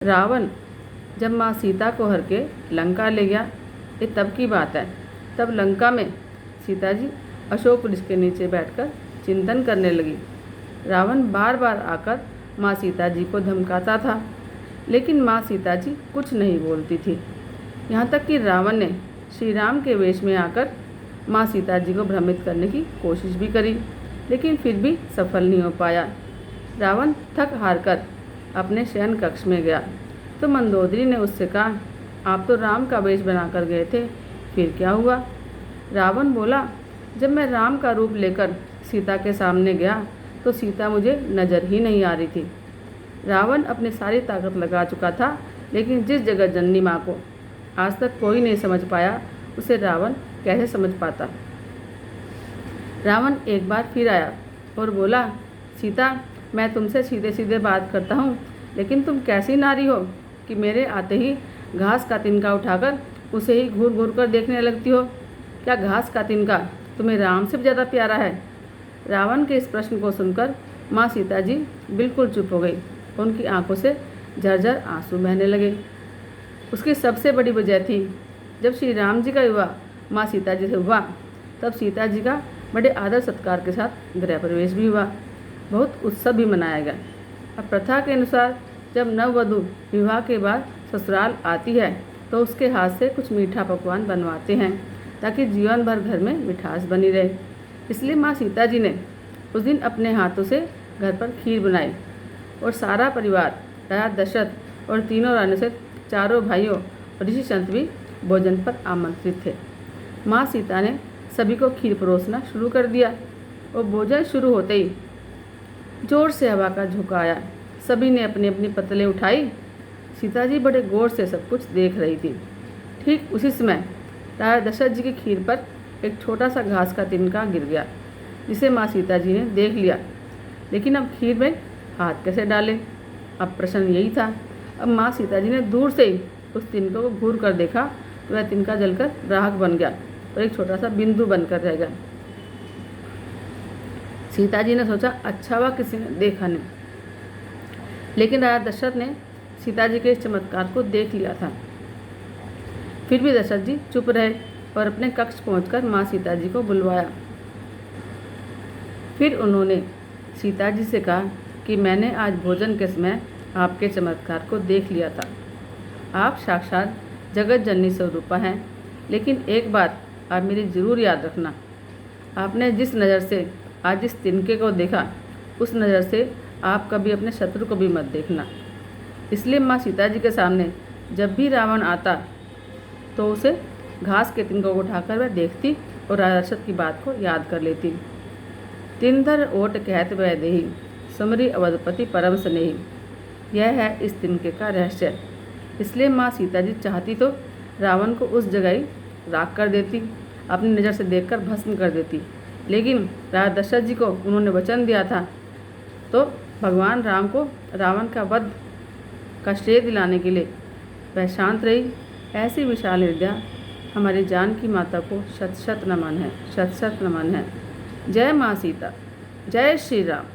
रावण जब माँ सीता को हर के लंका ले गया, ये तब की बात है। तब लंका में सीता जी अशोक वृक्ष के नीचे बैठकर चिंतन करने लगी। रावण बार बार आकर माँ सीता जी को धमकाता था, लेकिन माँ सीता जी कुछ नहीं बोलती थी। यहाँ तक कि रावण ने श्री राम के वेश में आकर माँ सीता जी को भ्रमित करने की कोशिश भी करी, लेकिन फिर भी सफल नहीं हो पाया। रावण थक हार कर अपने शयन कक्ष में गया तो मंदोदरी ने उससे कहा, आप तो राम का वेश बनाकर गए थे, फिर क्या हुआ? रावण बोला, जब मैं राम का रूप लेकर सीता के सामने गया तो सीता मुझे नज़र ही नहीं आ रही थी। रावण अपनी सारी ताकत लगा चुका था, लेकिन जिस जगत जननी माँ को आज तक कोई नहीं समझ पाया, उसे रावण कैसे समझ पाता। रावण एक बार फिर आया और बोला, सीता, मैं तुमसे सीधे सीधे बात करता हूँ, लेकिन तुम कैसी नारी हो कि मेरे आते ही घास का तिनका उठाकर उसे ही घूर घूर कर देखने लगती हो। क्या घास का तिनका तुम्हें राम से ज़्यादा प्यारा है? रावण के इस प्रश्न को सुनकर माँ सीता जी बिल्कुल चुप हो गई। उनकी आंखों से झरझर आंसू बहने लगे। उसकी सबसे बड़ी वजह थी, जब श्री राम जी का विवाह माँ सीता जी से हुआ, तब सीता जी का बड़े आदर सत्कार के साथ गृह प्रवेश भी हुआ। बहुत उत्सव भी मनाया गया। अब प्रथा के अनुसार जब नववधू विवाह के बाद ससुराल आती है तो उसके हाथ से कुछ मीठा पकवान बनवाते हैं, ताकि जीवन भर घर में मिठास बनी रहे। इसलिए माँ सीता जी ने उस दिन अपने हाथों से घर पर खीर बनाई और सारा परिवार, राजा दशरथ और तीनों रानियों से चारों भाइयों और ऋषि संत भी भोजन पर आमंत्रित थे। माँ सीता ने सभी को खीर परोसना शुरू कर दिया और भोजन शुरू होते ही जोर से हवा का झोंका आया। सभी ने अपनी अपनी पतले उठाई। सीता जी बड़े गौर से सब कुछ देख रही थी। ठीक उसी समय राजा दशरथ जी की खीर पर एक छोटा सा घास का तिनका गिर गया, जिसे माँ सीता जी ने देख लिया, लेकिन अब खीर में हाथ कैसे डालें? अब प्रश्न यही था। अब माँ सीता जी ने दूर से ही उस तिनके को घूर कर देखा तो वह तिनका जलकर राख बन गया और एक छोटा सा बिंदु बनकर रह गया। सीता जी ने सोचा, अच्छा हुआ किसी ने देखा नहीं, लेकिन राजा दशरथ ने सीता जी के इस चमत्कार को देख लिया था। फिर भी दशरथ जी चुप रहे और अपने कक्ष पहुंचकर माँ सीता जी को बुलवाया। फिर उन्होंने सीता जी से कहा कि मैंने आज भोजन के समय आपके चमत्कार को देख लिया था। आप साक्षात जगत जननी स्वरूपा हैं, लेकिन एक बात आप मेरी ज़रूर याद रखना, आपने जिस नज़र से आज इस तिनके को देखा, उस नज़र से आप कभी अपने शत्रु को भी मत देखना। इसलिए माँ सीता जी के सामने जब भी रावण आता तो उसे घास के तिनकों को उठाकर वह देखती और राजा दशरथ की बात को याद कर लेती। तिनधर ओट कहत वह देही, सुमरी अवधपति परम स्नेही। यह है इस तिनके का रहस्य। इसलिए माँ सीता जी चाहती तो रावण को उस जगह ही राख कर देती, अपनी नज़र से देखकर भस्म कर देती, लेकिन राजा दशरथ जी को उन्होंने वचन दिया था, तो भगवान राम को रावण का वध का श्रेय दिलाने के लिए वह शांत रही। ऐसी विशाल हृदय हमारी जानकी माता को शत शत नमन है, शत शत नमन है। जय माँ सीता, जय श्री राम।